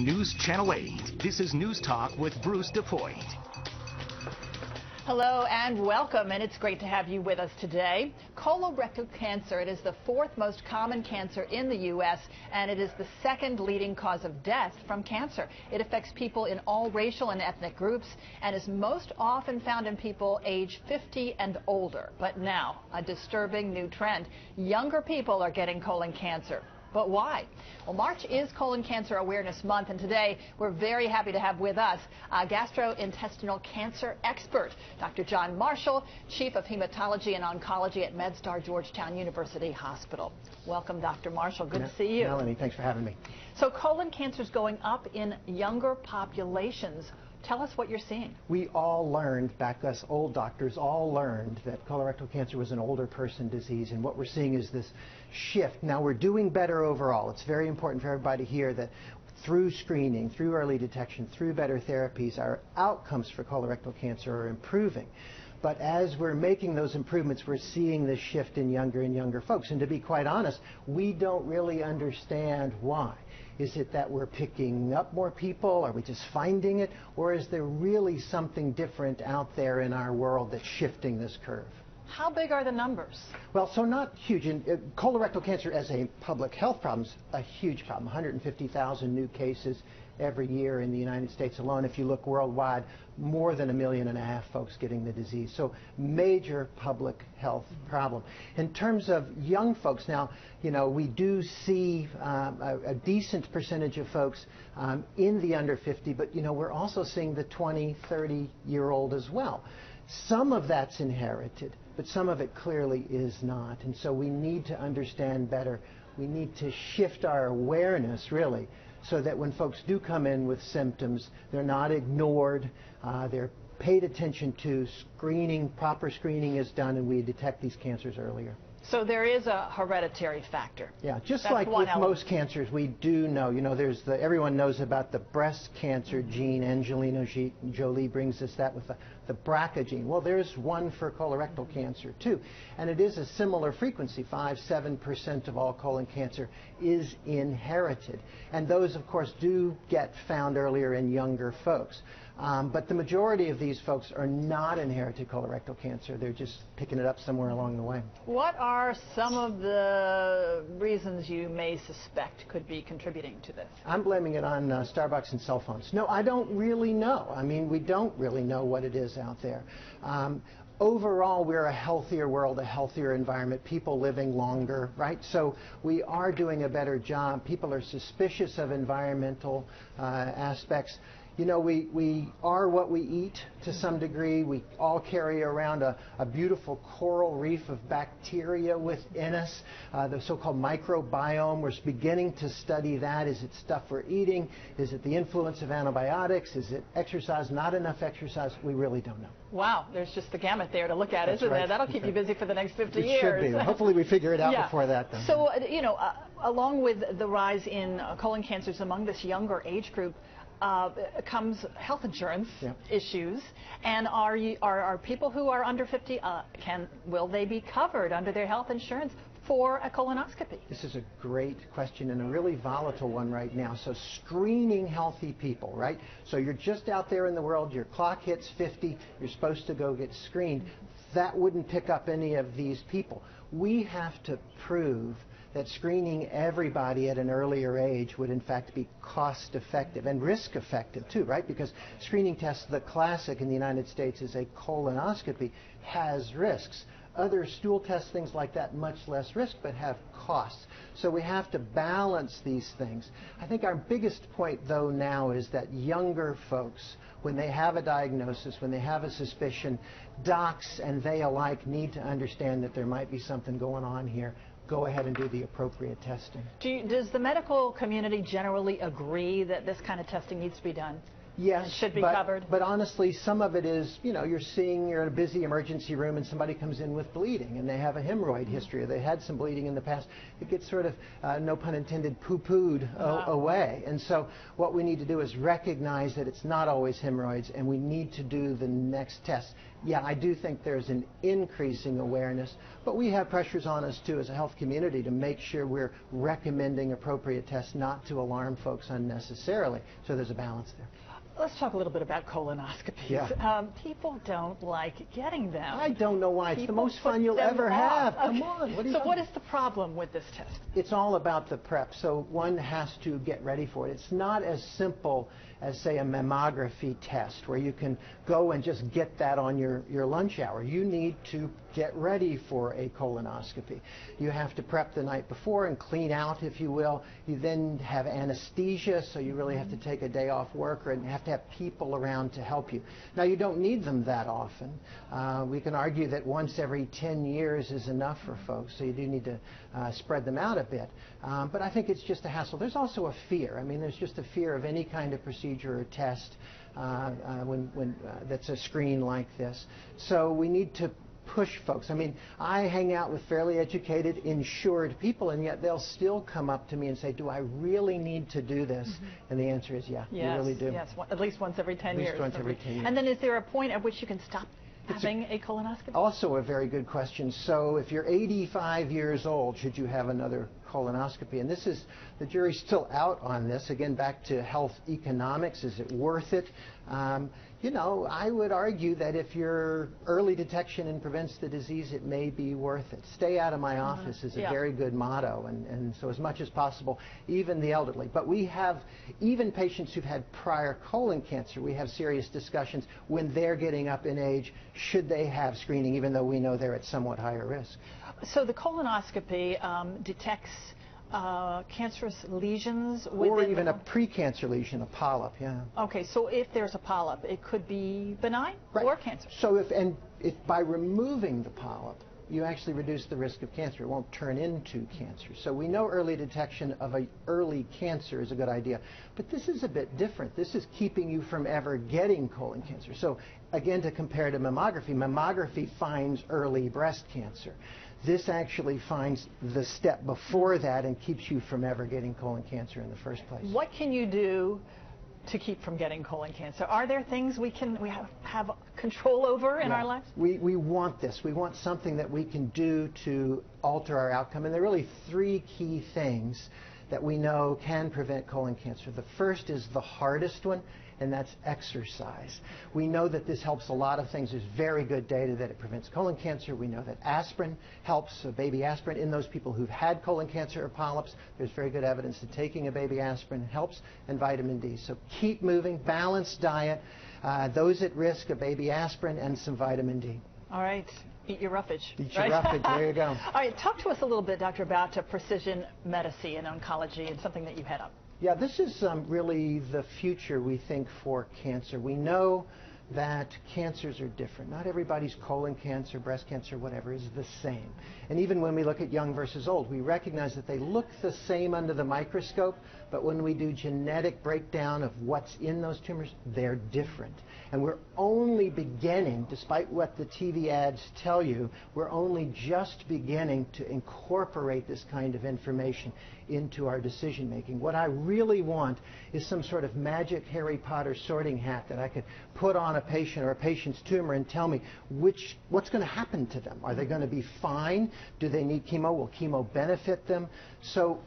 News Channel 8. This is News Talk with Bruce DePoint. Hello and welcome, and it's great to have you with us today. Colorectal cancer, it is the fourth most common cancer in the U.S., and it is the second leading cause of death from cancer. It affects people in all racial and ethnic groups and is most often found in people age 50 and older. But now, a disturbing new trend. Younger people are getting colon cancer. But why? Well, March is Colon Cancer Awareness Month, and today we're very happy to have with us a gastrointestinal cancer expert, Dr. John Marshall, Chief of Hematology and Oncology at MedStar Georgetown University Hospital. Welcome, Dr. Marshall. Good to see you. Melanie, thanks for having me. So colon cancer is going up in younger populations. Tell us what you're seeing. We all learned, back us old doctors, all learned that colorectal cancer was an older person disease, and what we're seeing is this shift. Now, we're doing better overall. It's very important for everybody here that through screening, through early detection, through better therapies, our outcomes for colorectal cancer are improving. But as we're making those improvements, we're seeing this shift in younger and younger folks. And to be quite honest, we don't really understand why. Is it that we're picking up more people? Are we just finding it? Or is there really something different out there in our world that's shifting this curve? How big are the numbers? Well, so not huge. Colorectal cancer as a public health problem is a huge problem. 150,000 new cases every year in the United States alone. If you look worldwide, more than 1.5 million folks getting the disease. So major public health problem. In terms of young folks now, you know, we do see a decent percentage of folks in the under 50, but you know, we're also seeing the 20, 30-year-old as well. Some of that's inherited, but some of it clearly is not. And so we need to understand better. We need to shift our awareness, really, so that when folks do come in with symptoms, they're not ignored, they're paid attention to, screening, proper screening is done, and we detect these cancers earlier. So there is a hereditary factor. Yeah, just That's like with element. most cancers, we do know, you know, there's everyone knows about the breast cancer gene. Angelina Jolie brings us that with the BRCA gene. Well, there's one for colorectal cancer too. And it is a similar frequency. 5–7% of all colon cancer is inherited. And those, of course, do get found earlier in younger folks. But the majority of these folks are not inherited colorectal cancer. They're just picking it up somewhere along the way. What are some of the reasons you may suspect could be contributing to this? I'm blaming it on Starbucks and cell phones. No, I don't really know. I mean, we don't really know what it is out there. Overall, we're a healthier world, a healthier environment, people living longer, right? So we are doing a better job. People are suspicious of environmental aspects. You know, we are what we eat to some degree. We all carry around a beautiful coral reef of bacteria within us, the so-called microbiome. We're beginning to study that. Is it stuff we're eating? Is it the influence of antibiotics? Is it exercise, not enough exercise? We really don't know. Wow, there's just the gamut there to look at, isn't there? That'll keep you busy for the next 50 years. It should be. Hopefully we figure it out before that. Then. So, you know, along with the rise in colon cancers among this younger age group, comes health insurance issues, and are people who are under 50 will they be covered under their health insurance for a colonoscopy? This is a great question and a really volatile one right now. So screening healthy people, right? So you're just out there in the world, your clock hits 50, you're supposed to go get screened. That wouldn't pick up any of these people. We have to prove that screening everybody at an earlier age would in fact be cost effective and risk effective too, right? Because screening tests, the classic in the United States is a colonoscopy, has risks. Other stool tests, things like that, much less risk, but have costs. So we have to balance these things. I think our biggest point, though, now is that younger folks, when they have a diagnosis, when they have a suspicion, docs and they alike need to understand that there might be something going on here. Go ahead and do the appropriate testing. Does the medical community generally agree that this kind of testing needs to be done? Yes, it should be covered. But honestly, some of it is, you're in a busy emergency room and somebody comes in with bleeding and they have a hemorrhoid history or they had some bleeding in the past. It gets sort of, no pun intended, poo-pooed away. And so what we need to do is recognize that it's not always hemorrhoids and we need to do the next test. Yeah, I do think there's an increasing awareness, but we have pressures on us too as a health community to make sure we're recommending appropriate tests, not to alarm folks unnecessarily. So there's a balance there. Let's talk a little bit about colonoscopies. Yeah. People don't like getting them. I don't know why. It's the most fun you'll ever have. Come on. What is the problem with this test? It's all about the prep. So one has to get ready for it. It's not as simple as, say, a mammography test where you can go and just get that on your lunch hour. You need to get ready for a colonoscopy. You have to prep the night before and clean out, if you will. You then have anesthesia, so you really have to take a day off work and have to have people around to help you. Now, you don't need them that often. We can argue that once every 10 years is enough for folks, so you do need to spread them out a bit. But I think it's just a hassle. There's also a fear. I mean, there's just a fear of any kind of procedure or test that's a screen like this. So we need to push folks. I mean, I hang out with fairly educated, insured people, and yet they'll still come up to me and say, do I really need to do this? And the answer is, yeah, you really do. Yes, at least once every 10 years. At least once every 10 years. And then is there a point at which you can stop having a colonoscopy? Also a very good question. So if you're 85 years old, should you have another colonoscopy? And this is, the jury's still out on this. Again, back to health economics. Is it worth it? I would argue that if your early detection and prevents the disease, it may be worth it. Stay out of my office is a very good motto, and so as much as possible, even the elderly. But we have, even patients who've had prior colon cancer, we have serious discussions when they're getting up in age, should they have screening, even though we know they're at somewhat higher risk. So the colonoscopy detects cancerous lesions within, or even a precancer lesion, a polyp, yeah. Okay, so if there's a polyp, it could be benign or cancer. So if by removing the polyp, you actually reduce the risk of cancer. It won't turn into cancer. So we know early detection of an early cancer is a good idea. But this is a bit different. This is keeping you from ever getting colon cancer. So again, to compare to mammography, mammography finds early breast cancer. This actually finds the step before that and keeps you from ever getting colon cancer in the first place. What can you do to keep from getting colon cancer? Are there things we have control over in our lives? We want this. We want something that we can do to alter our outcome. And there are really three key things that we know can prevent colon cancer. The first is the hardest one, and that's exercise. We know that this helps a lot of things. There's very good data that it prevents colon cancer. We know that aspirin helps, baby aspirin, in those people who've had colon cancer or polyps. There's very good evidence that taking a baby aspirin helps, and vitamin D. So keep moving, balanced diet, those at risk, a baby aspirin and some vitamin D. All right. Eat your roughage. Eat your roughage. There you go. All right. Talk to us a little bit, Doctor, about precision medicine and oncology and something that you head up. Yeah, this is really the future, we think, for cancer. We know that cancers are different. Not everybody's colon cancer, breast cancer, whatever, is the same. And even when we look at young versus old, we recognize that they look the same under the microscope, but when we do genetic breakdown of what's in those tumors, they're different. And we're only beginning, despite what the TV ads tell you, we're only just beginning to incorporate this kind of information into our decision making. What I really want is some sort of magic Harry Potter sorting hat that I could put on a patient or a patient's tumor and tell me what's going to happen to them. Are they going to be fine? Do they need chemo? Will chemo benefit them? So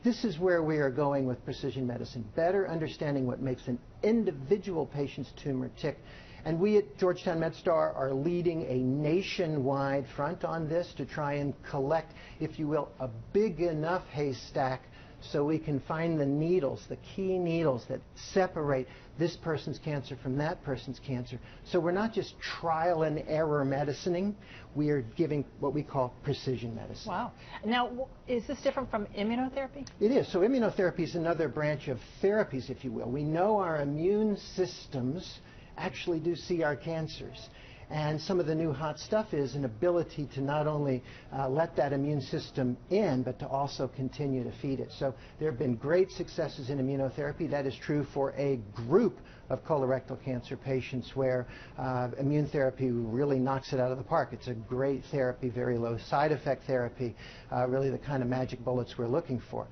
this is where we are going with precision medicine, better understanding what makes an individual patient's tumor tick. And we at Georgetown MedStar are leading a nationwide front on this to try and collect, if you will, a big enough haystack so we can find the needles, the key needles that separate this person's cancer from that person's cancer. So we're not just trial and error medicining, we are giving what we call precision medicine. Wow. Now, is this different from immunotherapy? It is. So immunotherapy is another branch of therapies, if you will. We know our immune systems actually do see our cancers. And some of the new hot stuff is an ability to not only let that immune system in, but to also continue to feed it. So there have been great successes in immunotherapy. That is true for a group of colorectal cancer patients where immune therapy really knocks it out of the park. It's a great therapy, very low side effect therapy, really the kind of magic bullets we're looking for.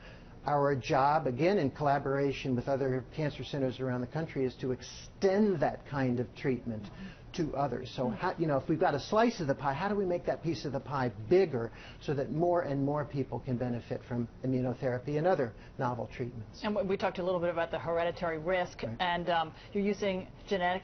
Our job, again, in collaboration with other cancer centers around the country, is to extend that kind of treatment to others. So, if we've got a slice of the pie, how do we make that piece of the pie bigger so that more and more people can benefit from immunotherapy and other novel treatments? And we talked a little bit about the hereditary risk, and you're using genetic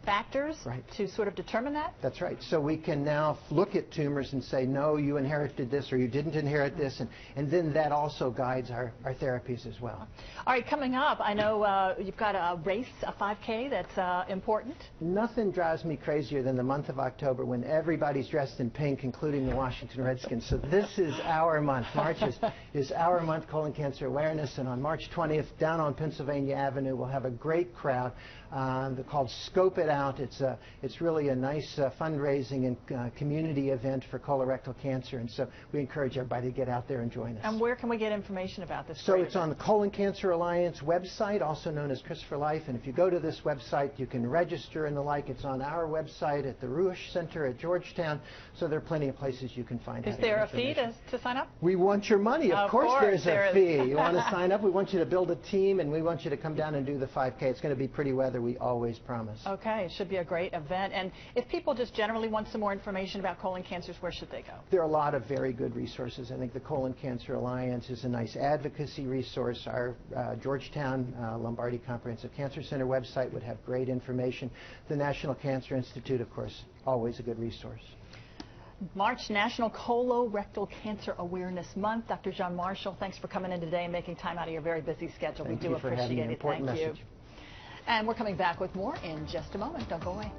factors to sort of determine that? That's right. So we can now look at tumors and say, no, you inherited this or you didn't inherit this, and then that also guides our therapies as well. All right, coming up, I know you've got a race, a 5K that's important. Nothing drives me crazier than the month of October when everybody's dressed in pink, including the Washington Redskins. So this is our month. March is our month, colon cancer awareness, and on March 20th, down on Pennsylvania Avenue, we'll have a great crowd. They're called Scope It Out. It's really a nice fundraising and community event for colorectal cancer, and so we encourage everybody to get out there and join us. And where can we get information about this? So it's on the Colon Cancer Alliance website, also known as CRISPR Life, and if you go to this website, you can register and the like. It's on our website at the Ruish Center at Georgetown, so there are plenty of places you can find out. Is there a fee to sign up? We want your money. Of course there's a fee. Is. You want to sign up? We want you to build a team, and we want you to come down and do the 5K. It's going to be pretty weather, we always promise. Okay, it should be a great event. And if people just generally want some more information about colon cancers, where should they go? There are a lot of very good resources. I think the Colon Cancer Alliance is a nice advocacy resource. Our Georgetown Lombardi Comprehensive Cancer Center website would have great information. The National Cancer Institute, of course, always a good resource. March National Colorectal Cancer Awareness Month. Dr. John Marshall, thanks for coming in today and making time out of your very busy schedule. Thank we do you for appreciate having it. Important Thank you. message. And we're coming back with more in just a moment. Don't go away.